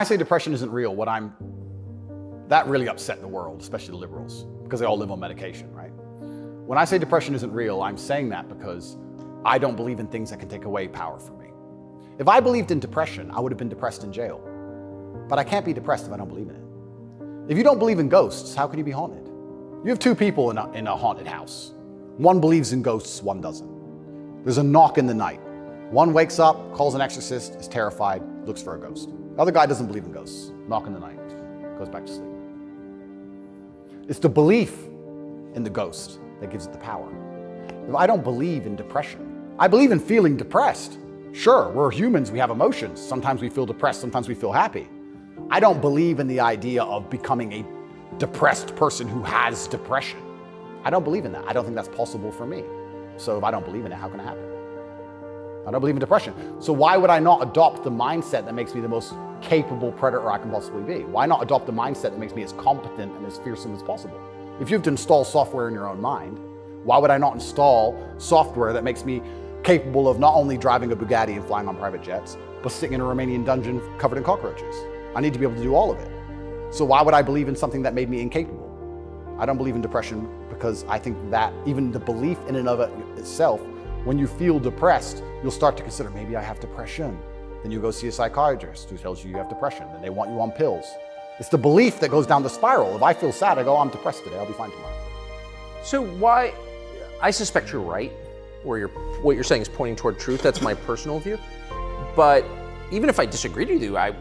I say depression isn't real, that really upset the world, especially the liberals, because they all live on medication, right? When I say depression isn't real, I'm saying that because I don't believe in things that can take away power from me. If I believed in depression, I would have been depressed in jail. But I can't be depressed if I don't believe in it. If you don't believe in ghosts, how can you be haunted? You have two people in a haunted house. One believes in ghosts, one doesn't. There's a knock in the night. One wakes up, calls an exorcist, is terrified, looks for a ghost. The other guy doesn't believe in ghosts. Knock in the night, goes back to sleep. It's the belief in the ghost that gives it the power. If I don't believe in depression, I believe in feeling depressed. Sure, we're humans, we have emotions. Sometimes we feel depressed, sometimes we feel happy. I don't believe in the idea of becoming a depressed person who has depression. I don't believe in that. I don't think that's possible for me. So if I don't believe in it, how can it happen? I don't believe in depression. So why would I not adopt the mindset that makes me the most capable predator I can possibly be? Why not adopt the mindset that makes me as competent and as fearsome as possible? If you have to install software in your own mind, why would I not install software that makes me capable of not only driving a Bugatti and flying on private jets, but sitting in a Romanian dungeon covered in cockroaches? I need to be able to do all of it. So why would I believe in something that made me incapable? I don't believe in depression because I think that even the belief in and of itself, when you feel depressed, you'll start to consider, maybe I have depression. Then you go see a psychiatrist who tells you you have depression. Then they want you on pills. It's the belief that goes down the spiral. If I feel sad, I go, I'm depressed today, I'll be fine tomorrow. So why, I suspect you're right, or what you're saying is pointing toward truth. That's my personal view. But even if I disagreed with you, I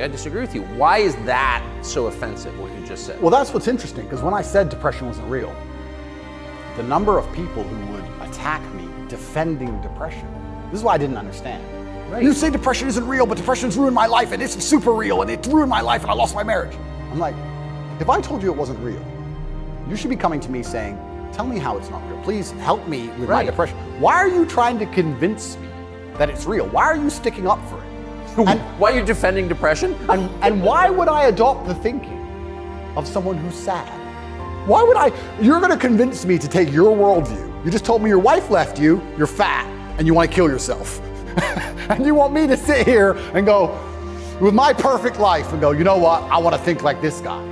disagree with you. Why is that so offensive, what you just said? Well, that's what's interesting, because when I said depression wasn't real, the number of people who would attack me defending depression, this is what I didn't understand. Right. You say depression isn't real, but depression's ruined my life, and it's super real, and it ruined my life, and I lost my marriage. I'm like, if I told you it wasn't real, you should be coming to me saying, tell me how it's not real. Please help me with my depression. Why are you trying to convince me that it's real? Why are you sticking up for it? And why are you defending depression? And why would I adopt the thinking of someone who's sad? Why would you're gonna convince me to take your worldview. You just told me your wife left you, you're fat, and you wanna kill yourself. And you want me to sit here and go, with my perfect life, and go, you know what, I wanna think like this guy.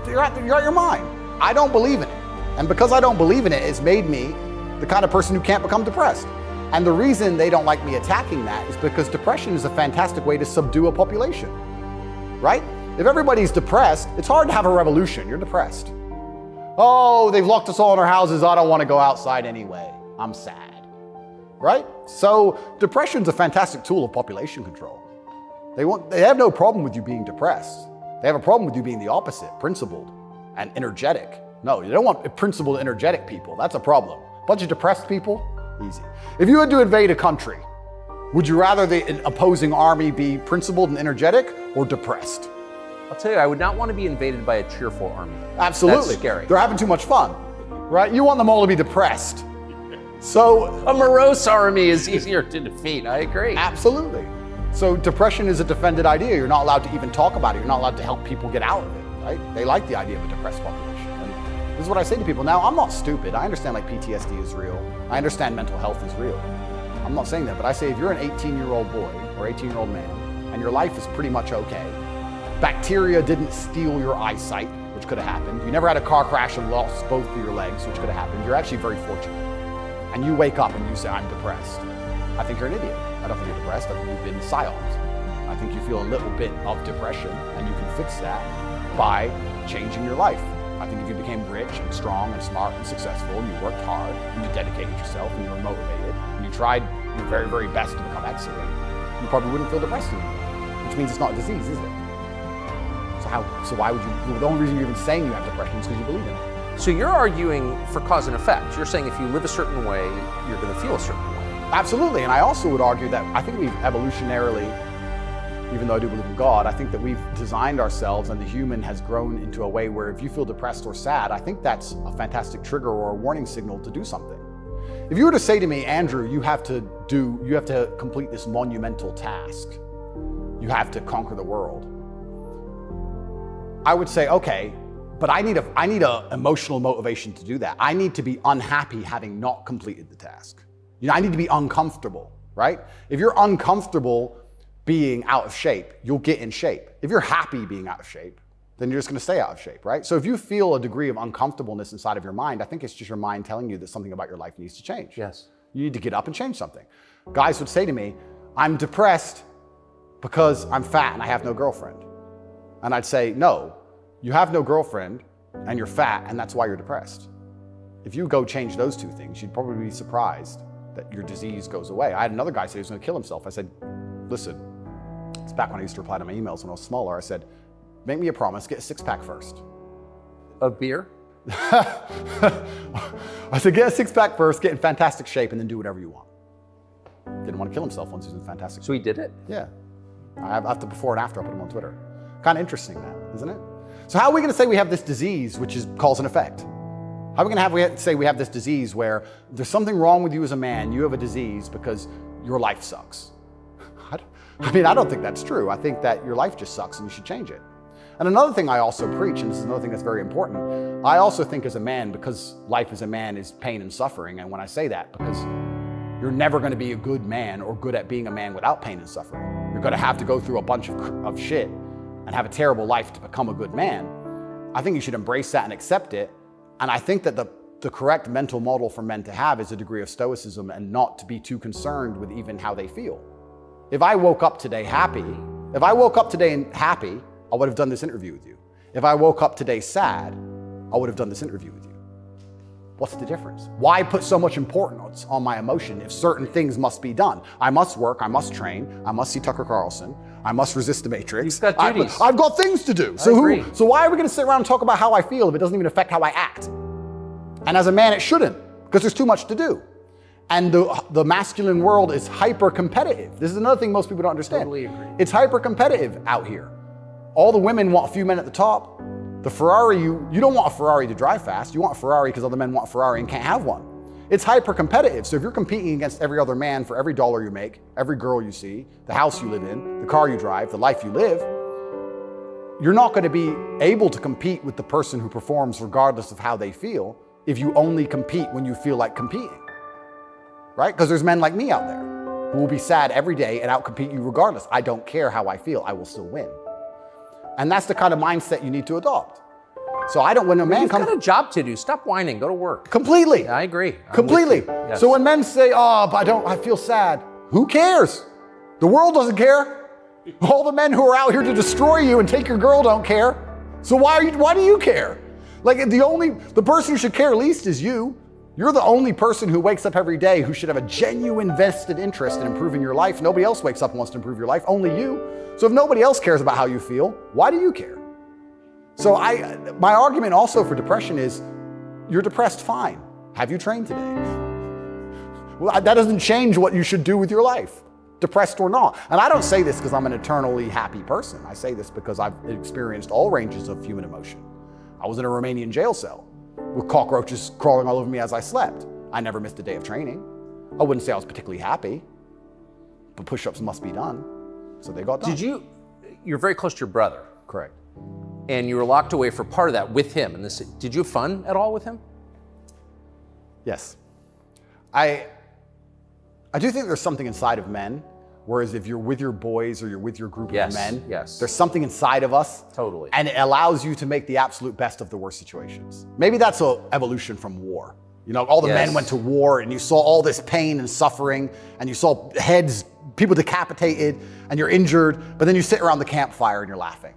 You're out your mind. I don't believe in it. And because I don't believe in it, it's made me the kind of person who can't become depressed. And the reason they don't like me attacking that is because depression is a fantastic way to subdue a population, right? If everybody's depressed, it's hard to have a revolution. You're depressed. Oh, they've locked us all in our houses. I don't want to go outside anyway. I'm sad, right? So depression's a fantastic tool of population control. They have no problem with you being depressed. They have a problem with you being the opposite, principled and energetic. No, you don't want principled, energetic people. That's a problem. A bunch of depressed people, easy. If you had to invade a country, would you rather the opposing army be principled and energetic or depressed? I'll tell you, I would not want to be invaded by a cheerful army. Absolutely. That's scary. They're having too much fun, right? You want them all to be depressed. So a morose army is easier to defeat. I agree. Absolutely. So depression is a defended idea. You're not allowed to even talk about it. You're not allowed to help people get out of it, right? They like the idea of a depressed population. And this is what I say to people. Now, I'm not stupid. I understand like PTSD is real. I understand mental health is real. I'm not saying that, but I say if you're an 18-year-old boy or 18-year-old man and your life is pretty much okay, bacteria didn't steal your eyesight, which could have happened. You never had a car crash and lost both of your legs, which could have happened. You're actually very fortunate. And you wake up and you say, I'm depressed. I think you're an idiot. I don't think you're depressed. I think you've been psyoped. I think you feel a little bit of depression, and you can fix that by changing your life. I think if you became rich and strong and smart and successful, and you worked hard, and you dedicated yourself, and you were motivated, and you tried your very, very best to become excellent, you probably wouldn't feel depressed anymore, which means it's not a disease, is it? So why would you, the only reason you're even saying you have depression is because you believe in it. So you're arguing for cause and effect. You're saying if you live a certain way, you're going to feel a certain way. Absolutely, and I also would argue that I think we've evolutionarily, even though I do believe in God, I think that we've designed ourselves and the human has grown into a way where if you feel depressed or sad, I think that's a fantastic trigger or a warning signal to do something. If you were to say to me, Andrew, you have to complete this monumental task. You have to conquer the world. I would say, okay, but I need a emotional motivation to do that. I need to be unhappy having not completed the task. I need to be uncomfortable, right? If you're uncomfortable being out of shape, you'll get in shape. If you're happy being out of shape, then you're just gonna stay out of shape, right? So if you feel a degree of uncomfortableness inside of your mind, I think it's just your mind telling you that something about your life needs to change. Yes. You need to get up and change something. Guys would say to me, I'm depressed because I'm fat and I have no girlfriend. And I'd say, no, you have no girlfriend and you're fat and that's why you're depressed. If you go change those two things, you'd probably be surprised that your disease goes away. I had another guy say he was gonna kill himself. I said, listen, it's back when I used to reply to my emails when I was smaller. I said, make me a promise, get a six-pack first. Of beer? I said, get a six-pack first, get in fantastic shape, and then do whatever you want. Didn't want to kill himself once he was in fantastic shape. So he did it? Yeah. I have the before and after, I put him on Twitter. Kind of interesting that, isn't it? So how are we gonna say we have this disease, which is cause and effect? How are we gonna say we have this disease where there's something wrong with you as a man, you have a disease because your life sucks? I mean, I don't think that's true. I think that your life just sucks and you should change it. And another thing I also preach, and this is another thing that's very important, I also think as a man, because life as a man is pain and suffering, and when I say that, because you're never gonna be a good man or good at being a man without pain and suffering. You're gonna have to go through a bunch of shit and have a terrible life to become a good man. I think you should embrace that and accept it. And I think that the correct mental model for men to have is a degree of stoicism and not to be too concerned with even how they feel. If I woke up today happy, I would have done this interview with you. If I woke up today sad, I would have done this interview with you. What's the difference? Why put so much importance on my emotion if certain things must be done? I must work, I must train, I must see Tucker Carlson, I must resist the Matrix. You've got duties. I've got things to do. So why are we gonna sit around and talk about how I feel if it doesn't even affect how I act? And as a man, it shouldn't, because there's too much to do. And the masculine world is hyper-competitive. This is another thing most people don't understand. Totally agree. It's hyper-competitive out here. All the women want a few men at the top. The Ferrari, you don't want a Ferrari to drive fast. You want a Ferrari because other men want a Ferrari and can't have one. It's hyper-competitive. So if you're competing against every other man for every dollar you make, every girl you see, the house you live in, the car you drive, the life you live, you're not going to be able to compete with the person who performs regardless of how they feel if you only compete when you feel like competing. Right? Because there's men like me out there who will be sad every day and outcompete you regardless. I don't care how I feel, I will still win. And that's the kind of mindset you need to adopt. So I don't, when a man comes— You've got a job to do, stop whining, go to work. Completely. Yeah, I agree. Completely. Yes. So when men say, oh, but I feel sad, who cares? The world doesn't care. All the men who are out here to destroy you and take your girl don't care. So why do you care? Like the person who should care least is you. You're the only person who wakes up every day who should have a genuine vested interest in improving your life. Nobody else wakes up and wants to improve your life, only you. So if nobody else cares about how you feel, why do you care? So my argument also for depression is, you're depressed, fine. Have you trained today? Well, that doesn't change what you should do with your life, depressed or not. And I don't say this because I'm an eternally happy person. I say this because I've experienced all ranges of human emotion. I was in a Romanian jail cell with cockroaches crawling all over me as I slept. I never missed a day of training. I wouldn't say I was particularly happy, but push-ups must be done. So they got done. You're very close to your brother. Correct. And you were locked away for part of that with him. And did you have fun at all with him? Yes. I do think there's something inside of men, whereas if you're with your boys or you're with your group of men, there's something inside of us. Totally. And it allows you to make the absolute best of the worst situations. Maybe that's an evolution from war. You know, all the men went to war and you saw all this pain and suffering and you saw heads, people decapitated and you're injured, but then you sit around the campfire and you're laughing.